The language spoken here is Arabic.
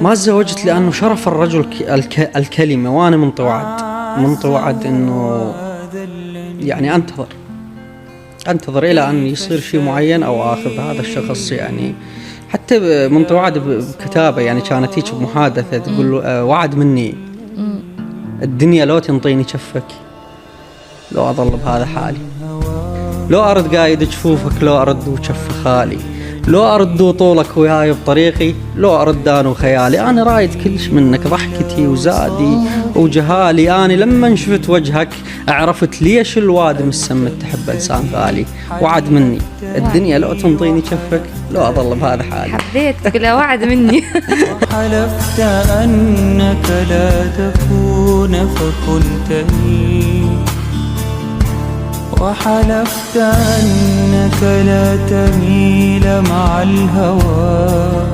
ما تزوجت لأنه شرف الرجل الكلمة، وأنا منطي وعد إنه يعني أنتظر إلى أن يصير شيء معين أو آخذ هذا الشخص. يعني حتى منطي وعد بكتابة، يعني كانت هيك بمحادثة تقول وعد مني الدنيا لو تنطيني كفك لو أظل بهذا حالي، لو أرد قايد جفوفك لو أرد كف خالي، لو أرد طولك وياي بطريقي لو أرد أنا وخيالي. أنا رايد كلش منك ضحكتي وزادي وجهالي، أنا لما شفت وجهك عرفت ليش الواد مسمت تحب إنسان غالي. وعد مني الدنيا لو تنطيني كفك لو أظل بهذا حالي. حبيتك لا وعد مني. وحلفت أنك لا تكون فكنتني، وحلفت أنك لا تميل مع الهوى.